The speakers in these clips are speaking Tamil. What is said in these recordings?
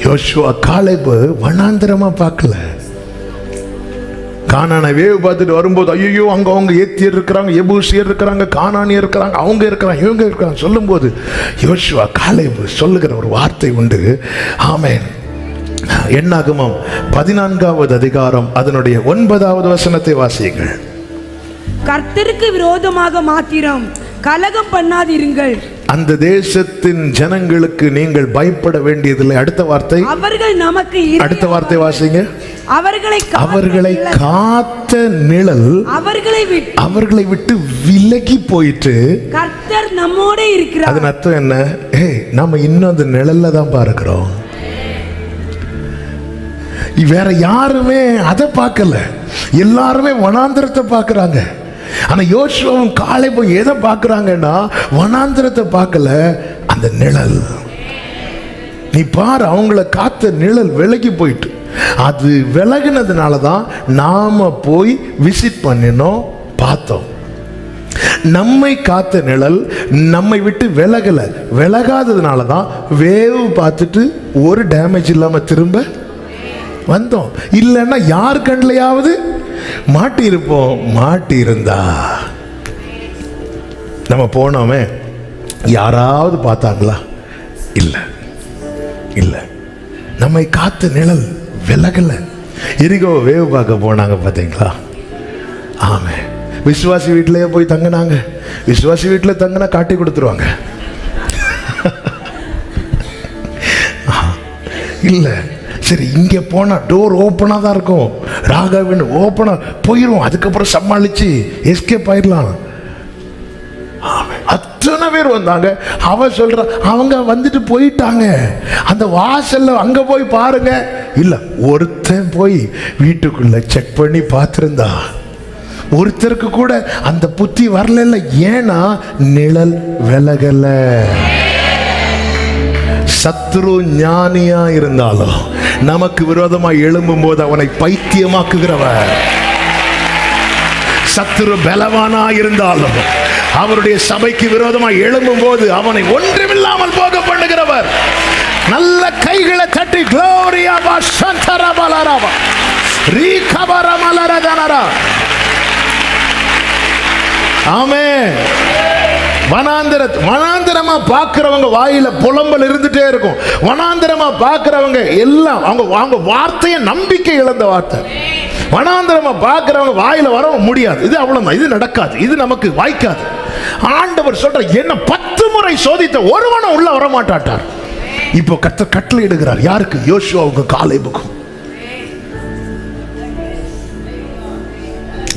யோசுவா காலேபு வனாந்திரமா பார்க்கல. கானானை வேவு பார்த்துட்டு வரும்போது ஐயோ அங்க அவங்க ஏத்தியர் இருக்கிறாங்க, எபூசியர் இருக்கிறாங்க, கானானியர் இருக்கிறாங்க, அவங்க இருக்கிறாங்க, இவங்க இருக்கிறாங்க சொல்லும்போது யோசுவா காலேபு சொல்லுகிற ஒரு வார்த்தை உண்டு. ஆமென். என்னாகமம் 14வது அதிகாரம் அதனுடைய 9வது வசனத்தை வாசியுங்கள். கர்த்தருக்கு விரோதமாக மாத்திரம் கலகம் பண்ணாதிருங்கள். அந்த தேசத்தின் ஜனங்களுக்கு நீங்கள் பயப்பட வேண்டியதில்லை. அடுத்த வார்த்தை, அவர்கள் நமக்கு அடுத்த வார்த்தை வாசிங்க. அவர்களை காத்த நிழல் அவர்களை விட்டு விலகி போயிட்டு கர்த்தர் நம்மோட இருக்கிறார். அதன் அர்த்தம் என்ன? நாம இன்னும் அந்த நிழல்ல தான் பார்க்கிறோம். வேற யாருமே அதை பார்க்கல. எல்லாருமே வனாந்திரத்தை பார்க்கறாங்க. ஆனா யோசுவாவும் காலேபும் எதை பார்க்கறாங்கன்னா வனாந்திரத்தை பார்க்கல, அந்த நிழல். நீ பாரு, அவங்கள காத்த நிழல் விலகி போயிட்டு, அது விலகினதுனால தான் நாம போய் விசிட் பண்ணினோம், பார்த்தோம். நம்மை காத்த நிழல் நம்மை விட்டு விலகாததுனால தான் வேவு பார்த்துட்டு ஒரு டேமேஜ் இல்லாம திரும்ப வந்தோம். இல்லைன்னா யார் கண்லையாவது மாட்டி இருப்போம். மாட்டி இருந்தா நம்ம போனோமே, யாராவது பார்த்தாங்களா? இல்ல இல்ல. நம்மை காத்த நிழல் விலகல. எரிகோ வேவு பார்க்க போனாங்க பார்த்தீங்களா? ஆமே. விசுவாசி வீட்டிலேயே போய் தங்கினாங்க. விசுவாசி வீட்டில் தங்கினா காட்டி கொடுத்துருவாங்க. இல்ல, சரி இங்கே போனால் டோர் ஓப்பனாக தான் இருக்கும், ராகவன் ஓப்பனாக போயிடும், அதுக்கப்புறம் சமாளித்து எஸ்கேப் ஆயிடலாம். அத்தனை பேர் வந்தாங்க. அவ சொல்ற அவங்க வந்துட்டு போயிட்டாங்க. அந்த வாசல்ல அங்க போய் பாருங்க, இல்ல ஒருத்தன் போய் வீட்டுக்குள்ள செக் பண்ணி பார்த்திருந்தா ஒருத்தருக்கு கூட அந்த புத்தி வரல. ஏன்னா நிழல் விலகல. சத்ரு ஞானியா இருந்தாலும் நமக்கு விரோதமாக எழும்பும் போது அவனை பைத்தியமாக்குகிறவர். சத்ரு பலவானா இருந்தாலும் அவருடைய சபைக்கு விரோதமாக எழும்பும் போது அவனை ஒன்றுமில்லாமல் போக பண்ணுகிறவர். நல்ல கைகளை தட்டி க்ளோரியா வசந்தரா பலராவா ரீகபர மலரதனரா. ஆமென். வனாந்திரமா பார்க்கிறவங்க வாயில புலம்பல் இருந்துட்டே இருக்கும். வனாந்திரமா பார்க்கிறவங்க எல்லாம் அவங்க வார்த்தையை நம்பிக்கை இழந்த வார்த்தை. வனாந்திரமா பார்க்கிறவங்க வாயில வர முடியாது, இது அவ்வளவுதான், இது நடக்காது, இது நமக்கு வாய்க்காது. ஆண்டவர் சொல்ற, என்ன 10 முறை சோதித்த ஒருவனும் உள்ள வர மாட்டாட்டார். இப்போ கர்த்தர் கட்டளை இடுகிறார். யாருக்கு? யோசுவாவுக்கு, காலேபுக்கும்.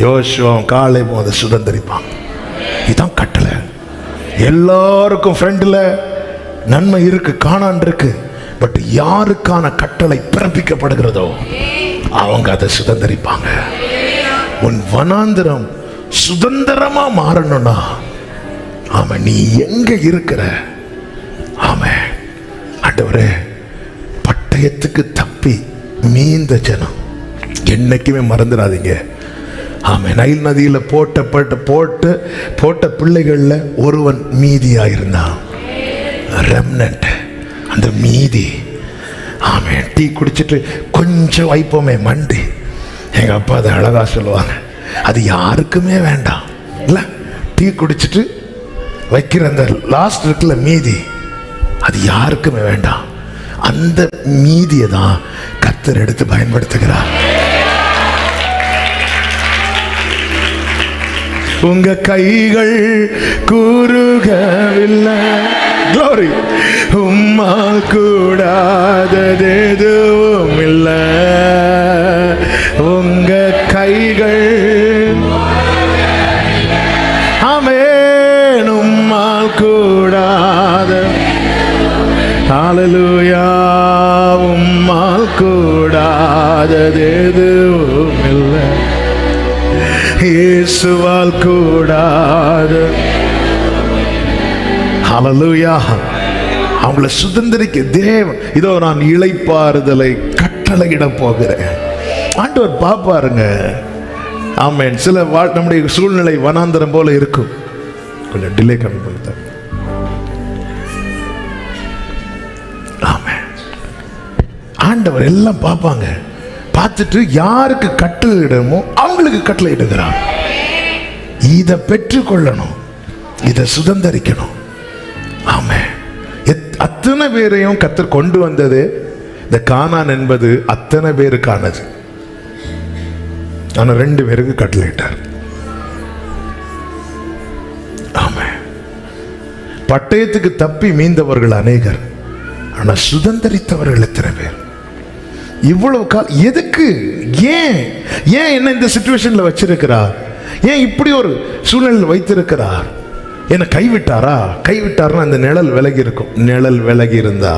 யோசுவாவும் காலேபும் அதை சுதந்தரிப்பாங்க. இதுதான் கட்டளை. எல்லாருக்கும் ஃப்ரெண்டில் நன்மை இருக்கு, காணான் இருக்கு. பட் யாருக்கான கட்டளை பிறப்பிக்கப்படுகிறதோ அவங்க அதை சுதந்தரிப்பாங்க. உன் வனாந்திரம் சுதந்திரமா மாறணும்னா ஆமா நீ எங்க இருக்கிற? ஆமா ஆண்டவரே, பட்டயத்துக்கு தப்பி மீந்த ஜனம் என்னைக்குமே மறந்துடாதீங்க. ஆமா, நைல் நதியில் போட்ட பிள்ளைகள்ல ஒருவன் மீதியா இருந்தான். ரெம்னன்ட், அந்த மீதி. ஆமா, டீ குடிச்சிட்டு கொஞ்சம் வைப்போமே மண்டி. எங்க அப்பா அதை அழகா சொல்லுவாங்க, அது யாருக்குமே வேண்டாம் இல்ல. டீ குடிச்சிட்டு வைக்கிற அந்த லாஸ்ட் இருக்குல்ல மீதி, அது யாருக்குமே வேண்டாம். அந்த மீதியை தான் கர்த்தர் எடுத்து பயன்படுத்துகிறார். உங்க கைகள் கூறுகவில்லை, க்ளோரி, உம்மால் கூடாதது எதுவும் இல்லை. உங்க கைகள் ஆமென், உம்மால் கூடாத, ஹல்லேலூயா, உம்மால் கூடாதது எதுவும் இல்லை. இயேசுவால் கூடாது. ஹல்லேலூயா. அவங்களை சுதந்திரிக்க தேவன், இதோ நான் இளைப்பாறுதலை கட்டளையிட போகிறேன். ஆண்டவர் பாப்பாருங்க. ஆமென். சில நம்முடைய சூழ்நிலை வனாந்தரம் போல இருக்கும். கொஞ்சம் டிலே கம்மி பண்ணிட்டாங்க. ஆமென். ஆண்டவர் எல்லாம் பார்ப்பாங்க. பார்த்துட்டு யாருக்கு கட்டளையிடணுமோ அவங்களுக்கு கட்டளையிடுகிறார். இதை பெற்றுக்கொள்ளணும், இதை சுதந்தரிக்கணும். ஆமென். அத்தனை பேரையும் கர்த்தர் கொண்டு வந்தது இந்த கானான் என்பது அத்தனை பேருக்கானது. ஆனா 2 பேருக்கு கட்டளையிட்டார். ஆமென். பட்டயத்துக்கு தப்பி மீந்தவர்கள் அநேகர், ஆனா சுதந்தரித்தவர்கள் எத்தனை பேர்? இவ்வளவு காலம் எதுக்கு? ஏன் என்ன இந்த சிச்சுவேஷன்ல வச்சிருக்கிறார்? ஏன் இப்படி ஒரு சூழ்நிலையில் வைத்திருக்கிறார்? என்ன கைவிட்டார்னா அந்த நிழல் விலகி இருக்கும். நிழல் விலகி இருந்தா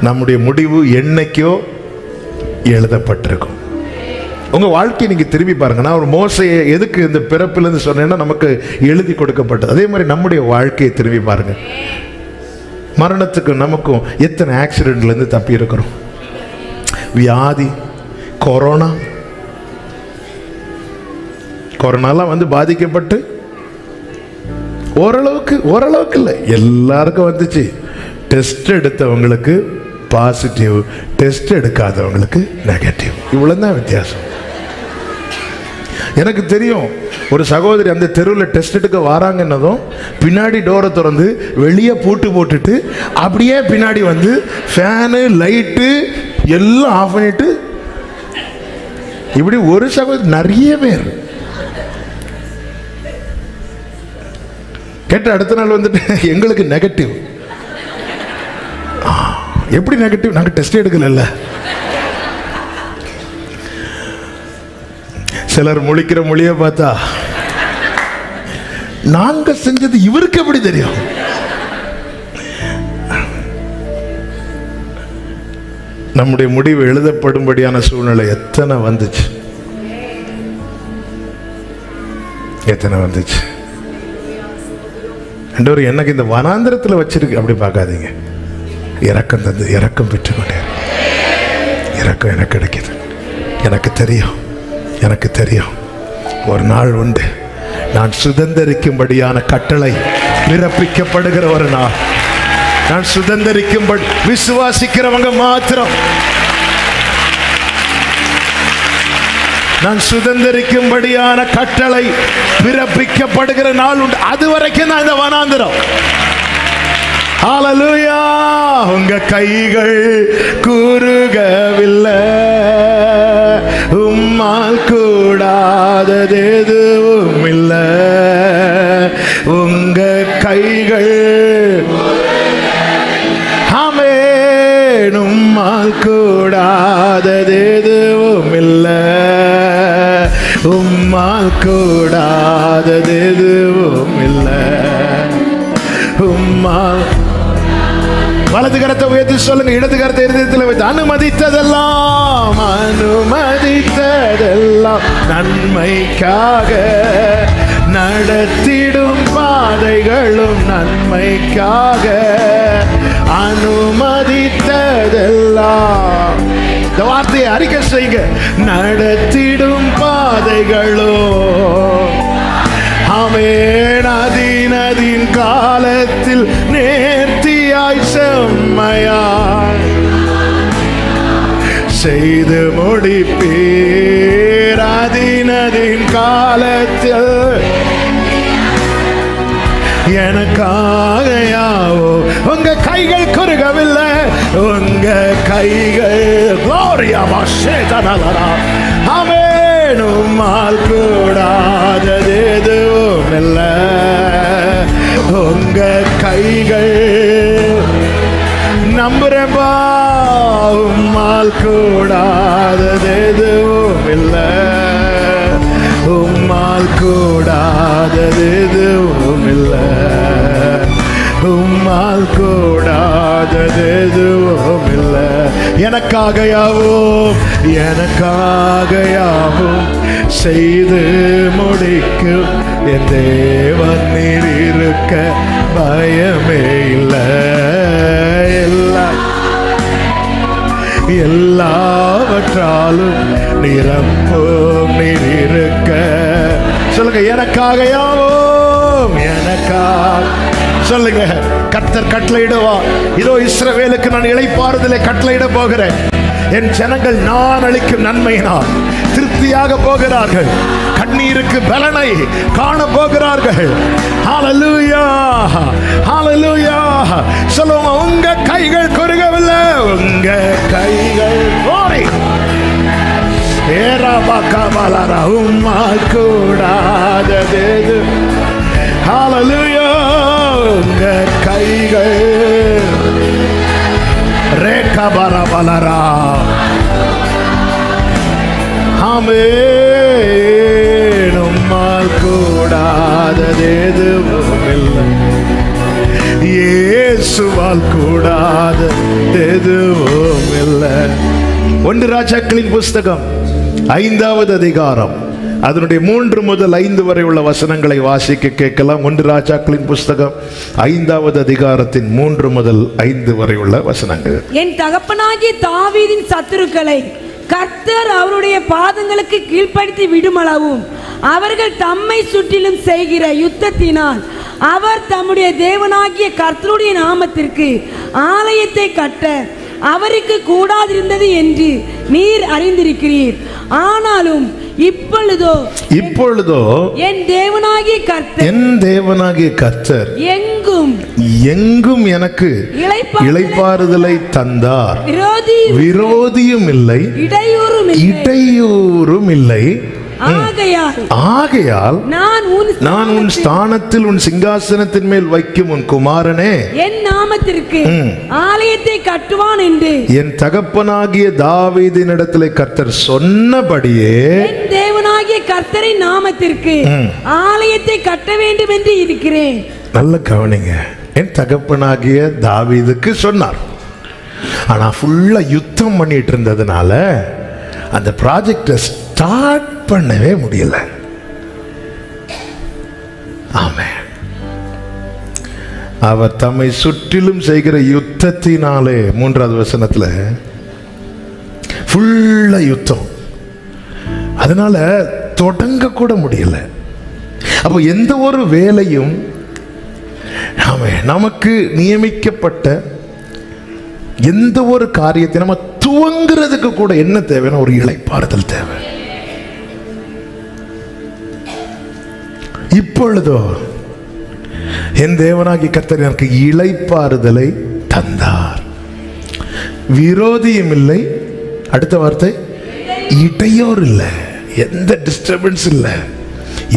நம்முடைய முடிவு என்னைக்கோ எழுதப்பட்டிருக்கும். உங்க வாழ்க்கையை நீங்க திரும்பி பாருங்க. நான் ஒரு மோசையை எதுக்கு இந்த பிறப்பிலிருந்து சொன்னேன்னா நமக்கு எழுதி கொடுக்கப்பட்டது. அதே மாதிரி நம்முடைய வாழ்க்கையை திரும்பி பாருங்க. மரணத்துக்கு நமக்கும் எத்தனை ஆக்சிடென்ட்ல இருந்து தப்பி இருக்கிறோம். வியாதி, கொரோனாலாம் வந்து பாதிக்கப்பட்டு ஓரளவுக்கு இல்லை, எல்லாருக்கும் வந்துச்சு. டெஸ்ட் எடுத்தவங்களுக்கு பாசிட்டிவ், டெஸ்ட் எடுக்காதவங்களுக்கு நெகட்டிவ். இவ்வளவுதான் வித்தியாசம். எனக்கு தெரியும் ஒரு சகோதரி அந்த தெருவில் டெஸ்ட் எடுக்க வராங்கன்னதும் பின்னாடி டோரை திறந்து வெளியே பூட்டு போட்டுட்டு அப்படியே பின்னாடி வந்து ஃபேனு லைட்டு எல்லாம் ஆஃப் பண்ணிட்டு இப்படி ஒரு சகோதரி நிறைய பேர் கேட்ட அடுத்த நாள் வந்துட்டு எங்களுக்கு நெகட்டிவ். எப்படி நெகட்டிவ்? நாங்கள் டெஸ்ட் எடுக்கல. சிலர் முழிக்கிற மொழியை பார்த்தா நாங்க செஞ்சது இவருக்கு எப்படி தெரியும்? நம்முடைய முடிவு எழுதப்படும்படியான சூழ்நிலை எத்தனை வந்துச்சு. எனக்கு இந்த வனாந்திரத்தில் வச்சிருக்கு அப்படி பார்க்காதீங்க. இரக்கம் தந்து இரக்கம் பெற்றுக்கொண்டே இரக்கம் எனக்கு கிடைக்குது. எனக்கு தெரியும் ஒரு நாள் உண்டு நான் சுதந்தரிக்கும்படியான கட்டளை பிறப்பிக்கப்படுகிற ஒரு நாள். நான் சுதந்தரிக்கும்படி விசுவாசிக்கிறவங்க மாத்திரம் நான் சுதந்தரிக்கும்படியான கட்டளை பிறப்பிக்கப்படுகிற நாள் உண்டு. அது வரைக்கும் தான் இந்த வனாந்திரம். ஹல்லேலூயா. உங்க கைகள் குறுகவில்லை, உம்மால் கூடாதது எதுவும் இல்லை. உங்க கைகள் ஆமென், உம்மால் கூடாதது எதுவும் இல்லை. உம்மால் கூடாதது எதுவும் இல்லை. உம்மால் வலது கரத்தை உயர்த்தி சொல்லுங்க, இடது கரத்தை இருதயத்தில் வைத்து அனுமதித்ததெல்லாம் நன்மைக்காக, நடத்திடும் பாதைகளும் நன்மைக்காக. அனுமதித்ததெல்லாம் இந்த வார்த்தையை அறிக்கை செய்யுங்க. நடத்திடும் பாதைகளும் ஆமென், அதின் காலத்தில் நேர்த்தியாய் செம்மையாய் செய்து முடிப்பீர். அதின் காலத்தில் எனக்காக யாவோ. உங்க கைகள் குறுகவில்லை, உங்க கைகள் குளோரியாமா சேதனலரா ஆமென். உம்மால் கூடாதது எதுவும் இல்லை. உங்க கைகள் நம்புறேன்பா, உம்மால் கூடாதது எதுவும் இல்லை. உம்மால் கூடாதது எதுவும் இல்லை. உம்மால் கூடாதது எதுவும் இல்லை. எனக்காக யாவும் செய்து முடிக்கும் என் தேவன் நீர் இருக்க பயமே இல்லை. எல்லாவற்றாலும் நிரப்பும் நீர் இருக்க. சொல்லுங்க, எனக்காக யாவும் எனக்காக. சொல்லுங்க, கர்த்தர் கட்டளையிடுவா. இதோ இஸ்ரவேலுக்கு நான் இளைப்பாறுதலை கட்டளையிட போகிறேன். என் ஜனங்கள் நான் அளிக்கும் நன்மையினால் திருப்தியாக போகிறார்கள். கண்ணீருக்கு பலனை காண போகிறார்கள். ஹalleluya, ஹalleluya. சொல்லுங்க, உங்க கைகள் குறுகவில்லை, உங்க கைகள் ஓடி ஏராபகமலரா உம்மால் கூடாதது. ஹalleluya, உங்க கைகள் ரேகபரபலரா. ஆமென். உம்மால் கூடாதது எதுவும் இல்லை, இயேசுவால் கூடாதது எதுவும் இல்லை. 1 ராஜாக்களின் புஸ்தகம் 5வது அதிகாரம் அதனுடைய 3 முதல் 5 வரை உள்ள வசனங்களை வாசிக்க கேட்கலாம். 1 ராஜாக்களின் புஸ்தகம் 5வது அதிகாரத்தின் 3 முதல் 5 வரை உள்ள வசனங்கள். என் தகப்பனாகிய தாவீதின் சத்துருக்களை கர்த்தர் அவருடைய பாதங்களுக்கு கீழ்ப்படுத்தி விடுமளவும் அவர்கள் தம்மை சுற்றிலும் செய்கிற யுத்தத்தினால் அவர் தம்முடைய தேவனாகிய கர்த்தருடைய நாமத்திற்கு ஆலயத்தை கட்ட அவருக்கு கூடாதிருந்தது என்று நீர் அறிந்திருக்கிறீர். ஆனாலும் இப்பொழுதோ என் தேவனாகிய கர்த்தர் எங்கும் எனக்கு இளைப்பாறுதலை தந்தார். விரோதியும் இல்லை, இடையூறும் இல்லை. ஆகையால் நான் உன் ஸ்தானத்தில் உன் சிங்காசனத்தின் மேல் வைக்கும் உன் குமாரனே என் நாமத்திற்கு ஆலயத்தை கட்டுவான் என்று என் தகப்பனாகிய தாவீதினிடத்திலே கர்த்தர் சொன்னபடியே என் தேவனாகிய கர்த்தரின் நாமத்திற்கு ஆலயத்தை கட்ட வேண்டும் என்று இருக்கிறேன். நல்ல கவனிங்க, என் தகப்பனாகிய தாவீதுக்கு சொன்னார். ஆனா ஃபுல்லா யுத்தம் பண்ணிட்டு இருந்ததுனால அந்த ப்ராஜெக்டை ஸ்டார்ட் பண்ணவே முடியல. ஆமென். அவர் தம்மை சுற்றிலும் செய்கிற யுத்தத்தினாலே 3வது வசனத்துல ஃபுல்லா யுத்தம், அதனால தொடங்க கூட முடியல. அப்போ எந்த ஒரு வேலையும் நமக்கு நியமிக்கப்பட்ட எந்த ஒரு காரியத்தை நம்ம துவங்குறதுக்கு கூட என்ன தேவைன்னா ஒரு இளைப்பாறுதல் தேவை. இப்பொழுதோ என் தேவனாகிய கர்த்தர் எனக்கு இளைப்பாறுதலை தந்தார். விரோதியும் இல்லை, அடுத்த வார்த்தை இடையூறு இல்லை, எந்த டிஸ்டர்பன்ஸ் இல்லை,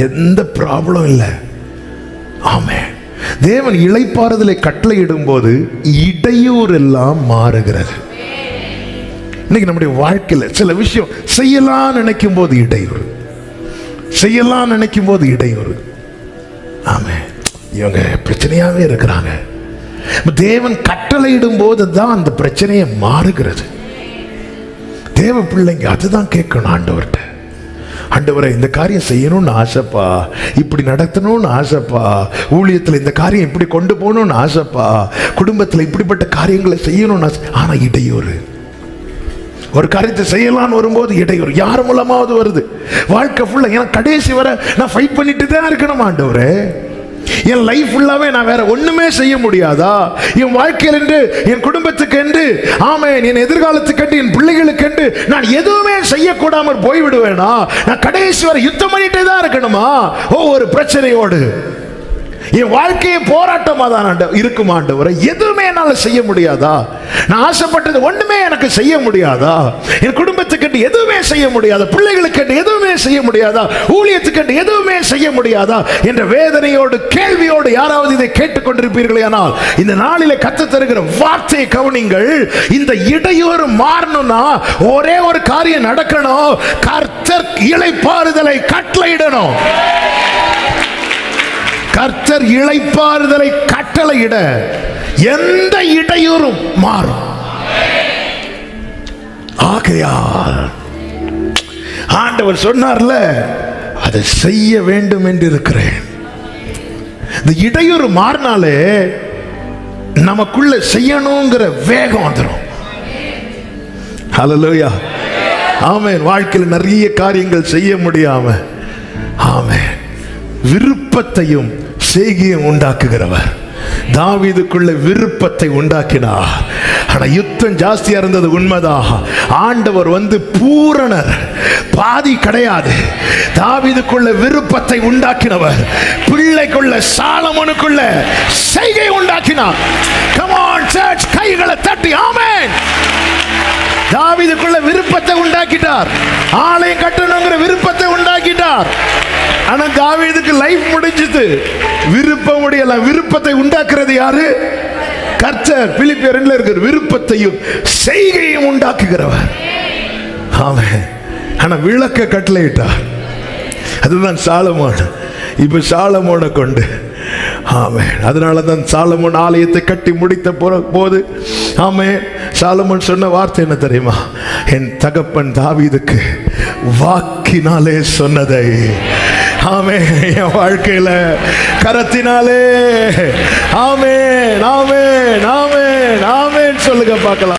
எந்த ப்ராப்ளம் இல்லை. ஆமென். தேவன் இளைப்பாறுதலை கட்டளையிடும் போது இடையூறு எல்லாம் மாறுகிறது. இன்னைக்கு நம்முடைய வாழ்க்கையில் சில விஷயம் செய்யலாம் நினைக்கும் போது இடையூறு, செய்யலாம் நினைக்கும் போது இடையூறு. ஆமென். இவங்க பிரச்சனையாவே இருக்கிறாங்க. தேவன் கட்டளையிடும் போது தான் அந்த பிரச்சனையை மாறுகிறது. தேவ பிள்ளைங்க அதுதான் கேட்கணும் ஆண்டவர்கிட்ட. ஆண்டவரே, இந்த காரியம் செய்யணும்னு ஆசைப்பா, இப்படி நடத்தணும்னு ஆசைப்பா, ஊழியத்தில் இந்த காரியம் இப்படி கொண்டு போகணும்னு ஆசைப்பா, குடும்பத்தில் இப்படிப்பட்ட காரியங்களை செய்யணும்னு ஆசை. ஆனா இடையூறு, ஒரு காரியத்தை செய்யலான்னு வரும்போது இடையூறு யார் மூலமாவது வருது. வாழ்க்கை ஃபுல்லா ஏன்னா கடைசி வரை நான் ஃபைட் பண்ணிட்டு தான் இருக்கணும். ஆண்டவரே, என் லைஃப் ஃபுல்லாவே நான் வேற ஒண்ணுமே செய்ய முடியாதா? என் வாழ்க்கையில் என்று, என் குடும்பத்துக்கு என்று, ஆமென், என் எதிர்காலத்துக்கு என்று, என் பிள்ளைகளுக்கு என்று நான் எதுவுமே செய்யக்கூடாமல் போய்விடுவேனா? நான் கடைசி வரை யுத்தம் பண்ணிட்டே தான் இருக்கணுமா? ஒவ்வொரு பிரச்சனையோடு என் வாழ்க்கையை போராட்டமா தான் இருக்கும். ஆண்டவரை, எதுவுமே என்னால செய்ய முடியாதா? நான் ஆசைப்பட்டது ஒண்ணுமே எனக்கு செய்ய முடியாதா? என் குடும்பத்துக்கு எதுவுமே செய்ய முடியாதா? பிள்ளைகளுக்கு எதுவுமே செய்ய முடியாதா? ஊழியத்துக்கு எதுவுமே செய்ய முடியாதா என்ற வேதனையோடு, கேள்வியோடு யாராவது இதை கேட்டுக்கொண்டிருப்பீர்களே, ஆனால் இந்த நாளிலே கர்த்தர் தருகிற வார்த்தையை கவனிங்கள். இந்த இடையூறு மாறணும்னா ஒரே ஒரு காரியம் நடக்கணும். கர்த்தர் இளைப்பாறுதலை கட்டளையிடணும். கர்த்தர் இளைப்பாறுதலை கட்டளையிட எந்த இடையூறும் மாறும். ஆகையால் ஆண்டவர் சொன்னார்ல, அதை செய்ய வேண்டும் என்று இருக்கிறேன். இந்த இடையூறு மாறினாலே நமக்குள்ள செய்யணுங்கிற வேகம் வந்துடும். ஹல்லேலூயா, ஆமென். வாழ்க்கையில் நிறைய காரியங்கள் செய்ய முடியாம, ஆமென், விருப்பத்தையும் செய்கையை உண்டாக்குகிறவர். தாவீதுக்குள்ள விருப்பத்தை உண்டாக்கினார். ஆனா யுத்தம் ஜாஸ்தியா இருந்தது உண்மைதான். ஆண்டவர் பூரணர், பாதி கிடையாது. தாவீதுக்குள்ள விருப்பத்தை உண்டாக்கினவர் பிள்ளைக்குள்ள சாலமோனுக்குள்ள செய்கை உண்டாக்கினார். Come on church, கைகளை தட்டி ஆமென். தாவீதுக்குள்ள விருப்பத்தை உண்டாக்கிட்டார். ஆலயம் கட்டணுங்கிற விருப்பத்தை உண்டாக்கிட்டார். ஆனா தாவீதுக்கு லைஃப் முடிஞ்சது. விருப்பம் முடியல. விருப்பத்தை உண்டாக்குறது யாரு? கர்த்தர். பிலிப்பியர் 2 இருக்கிற விருப்பத்தையும் செய்கையும் உண்டாக்குகிறவர். ஆமென். ஆனா விளக்க கட்டளையிட்டார். அதுதான் சாலமோன். இப்ப சாலமோனை கொண்டு ஆமென். அதனால தான் சாலமோன் ஆலயத்தை கட்டி முடித்த போது ஆமென், சாலமோன் சொன்ன வார்த்தை என்ன தெரியுமா? என் தகப்பன் தாவீதுக்கு வாக்கினாலே சொன்னதை ஆமென் என் வாழ்க்கையில கரத்தினாலே ஆமென் ஆமென் ஆமென் ஆமென் சொல்லுங்க பார்க்கலாம்.